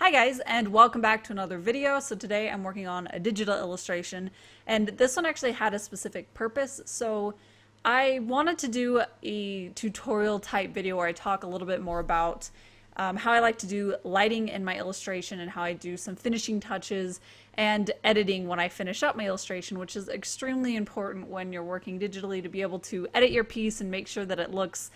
Hi guys, and welcome back to another video. So today I'm working on a digital illustration, and this one actually had a specific purpose. So I wanted to do a tutorial type video where I talk a little bit more about how I like to do lighting in my illustration and how I do some finishing touches and editing when I finish up my illustration, which is extremely important when you're working digitally to be able to edit your piece and make sure that it looks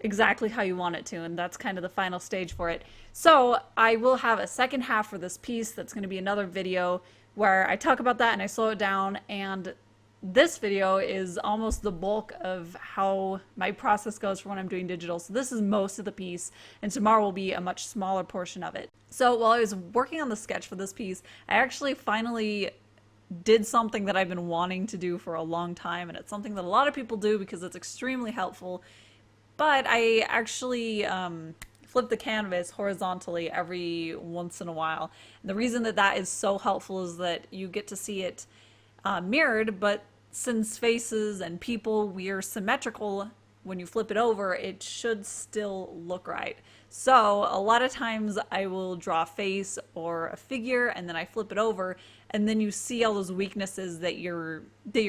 exactly how you want it to, and that's kind of the final stage for it. So I will have a second half for this piece that's going to be another video where I talk about that and I slow it down, and this video is almost the bulk of how my process goes for when I'm doing digital. So this is most of the piece, and tomorrow will be a much smaller portion of it. So while I was working on the sketch for this piece, I actually finally did something that I've been wanting to do for a long time, and it's something that a lot of people do because it's extremely helpful. But I actually flip the canvas horizontally every once in a while. And the reason that that is so helpful is that you get to see it mirrored, but since faces and people, we're symmetrical, when you flip it over, it should still look right. So a lot of times I will draw a face or a figure and then I flip it over, and then you see all those weaknesses that your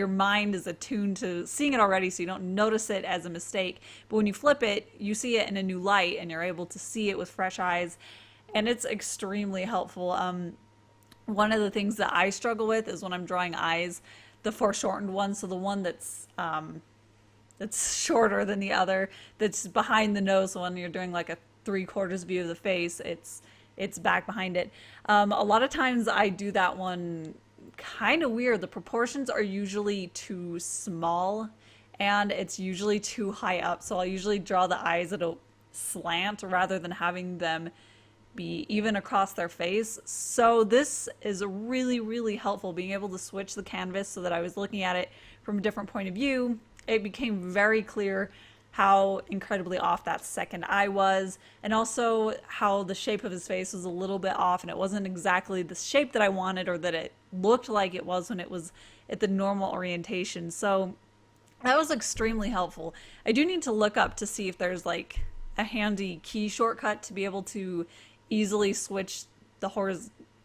mind is attuned to seeing it already, so you don't notice it as a mistake. But when you flip it, you see it in a new light and you're able to see it with fresh eyes, and it's extremely helpful. One of the things that I struggle with is when I'm drawing eyes, the foreshortened one, so the one that's shorter than the other, that's behind the nose. So when you're doing like a 3/4 view of the face, it's back behind it. A lot of times I do that one kind of weird. The proportions are usually too small and it's usually too high up. So I'll usually draw the eyes at a slant rather than having them be even across their face. So this is really, really helpful, being able to switch the canvas so that I was looking at it from a different point of view. It became very clear how incredibly off that second eye was, and also how the shape of his face was a little bit off, and it wasn't exactly the shape that I wanted or that it looked like it was when it was at the normal orientation. So that was extremely helpful. I do need to look up to see if there's like a handy key shortcut to be able to easily switch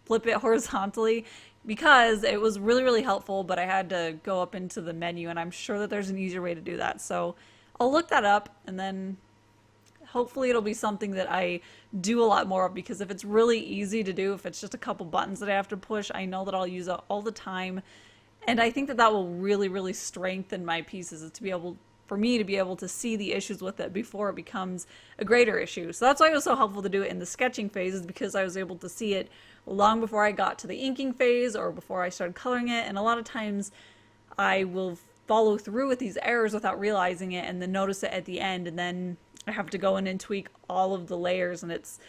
flip it horizontally, because it was really, really helpful, but I had to go up into the menu, and I'm sure that there's an easier way to do that. So I'll look that up, and then hopefully it'll be something that I do a lot more of, because if it's really easy to do, if it's just a couple buttons that I have to push, I know that I'll use it all the time. And I think that that will really, really strengthen my pieces, is to be able, for me to be able to see the issues with it before it becomes a greater issue. So that's why it was so helpful to do it in the sketching phase, is because I was able to see it long before I got to the inking phase or before I started coloring it. And a lot of times I will follow through with these errors without realizing it, and then notice it at the end, and then I have to go in and tweak all of the layers, and it's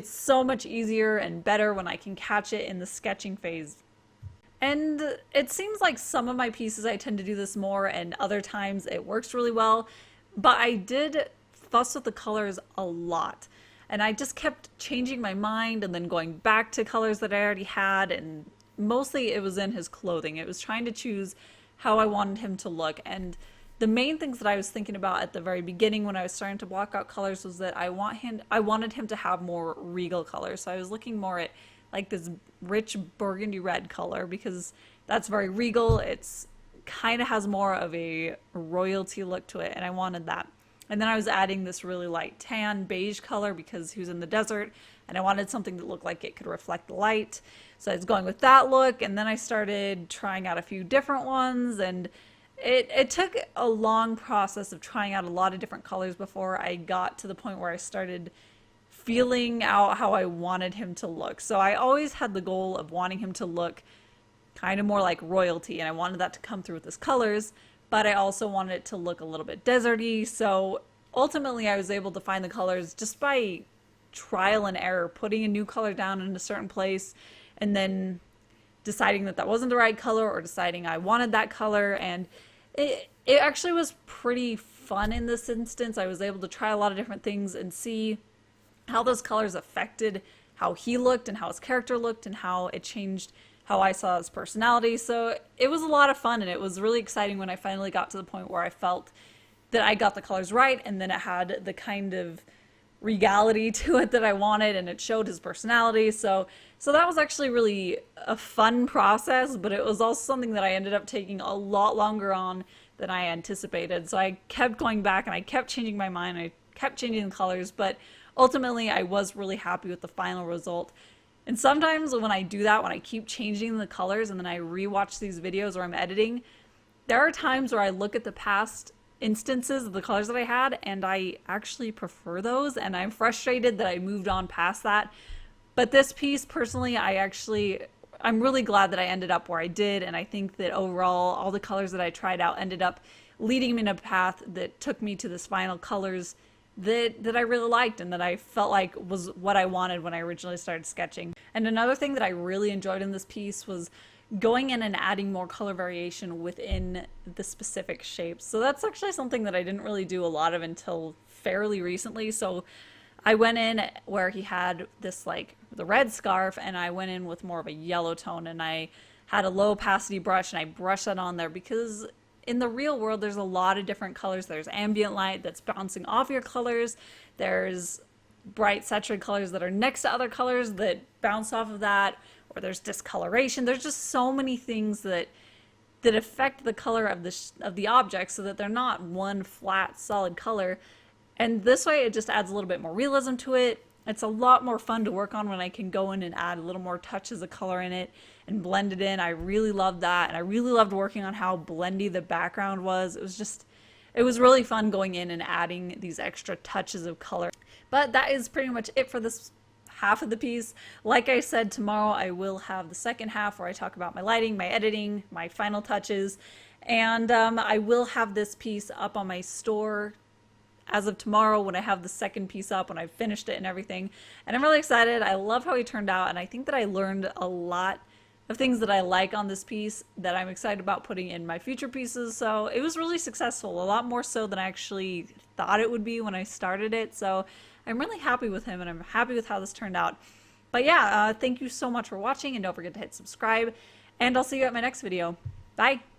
so much easier and better when I can catch it in the sketching phase. And it seems like some of my pieces I tend to do this more, and other times it works really well. But I did fuss with the colors a lot. And I just kept changing my mind and then going back to colors that I already had. And mostly it was in his clothing. It was trying to choose how I wanted him to look. And the main things that I was thinking about at the very beginning when I was starting to block out colors was that I wanted him to have more regal colors. So I was looking more at like this rich burgundy red color, because that's very regal. It's kind of has more of a royalty look to it, and I wanted that. And then I was adding this really light tan beige color because he was in the desert, and I wanted something that looked like it could reflect the light. So I was going with that look, and then I started trying out a few different ones, and it took a long process of trying out a lot of different colors before I got to the point where I started feeling out how I wanted him to look. So I always had the goal of wanting him to look kind of more like royalty, and I wanted that to come through with his colors, but I also wanted it to look a little bit deserty. So ultimately I was able to find the colors just by trial and error, putting a new color down in a certain place and then deciding that that wasn't the right color, or deciding I wanted that color. And it actually was pretty fun in this instance. I was able to try a lot of different things and see how those colors affected how he looked and how his character looked and how it changed how I saw his personality. So it was a lot of fun, and it was really exciting when I finally got to the point where I felt that I got the colors right, and then it had the kind of regality to it that I wanted, and it showed his personality. So that was actually really a fun process, but it was also something that I ended up taking a lot longer on than I anticipated. So I kept going back and I kept changing my mind. I kept changing the colors, but ultimately I was really happy with the final result. And sometimes when I do that, when I keep changing the colors and then I rewatch these videos where I'm editing, there are times where I look at the past instances of the colors that I had and I actually prefer those, and I'm frustrated that I moved on past that. But this piece, personally, I'm really glad that I ended up where I did, and I think that overall all the colors that I tried out ended up leading me in a path that took me to this final colors that I really liked and that I felt like was what I wanted when I originally started sketching. And another thing that I really enjoyed in this piece was going in and adding more color variation within the specific shapes. So that's actually something that I didn't really do a lot of until fairly recently. So I went in where he had this like the red scarf, and I went in with more of a yellow tone, and I had a low opacity brush and I brushed that on there because in the real world there's a lot of different colors. There's ambient light that's bouncing off your colors. There's bright saturated colors that are next to other colors that bounce off of that, or there's discoloration. There's just so many things that affect the color of the object so that they're not one flat solid color. And this way it just adds a little bit more realism to it. It's a lot more fun to work on when I can go in and add a little more touches of color in it and blend it in. I really loved that, and I really loved working on how blendy the background was. It was really fun going in and adding these extra touches of color. But that is pretty much it for this half of the piece. Like I said, tomorrow I will have the second half where I talk about my lighting, my editing, my final touches, and I will have this piece up on my store as of tomorrow when I have the second piece up, when I've finished it and everything. And I'm really excited. I love how he turned out, and I think that I learned a lot of things that I like on this piece that I'm excited about putting in my future pieces. So it was really successful, a lot more so than I actually thought it would be when I started it. So I'm really happy with him, and I'm happy with how this turned out. But yeah, thank you so much for watching, and don't forget to hit subscribe, and I'll see you at my next video. Bye!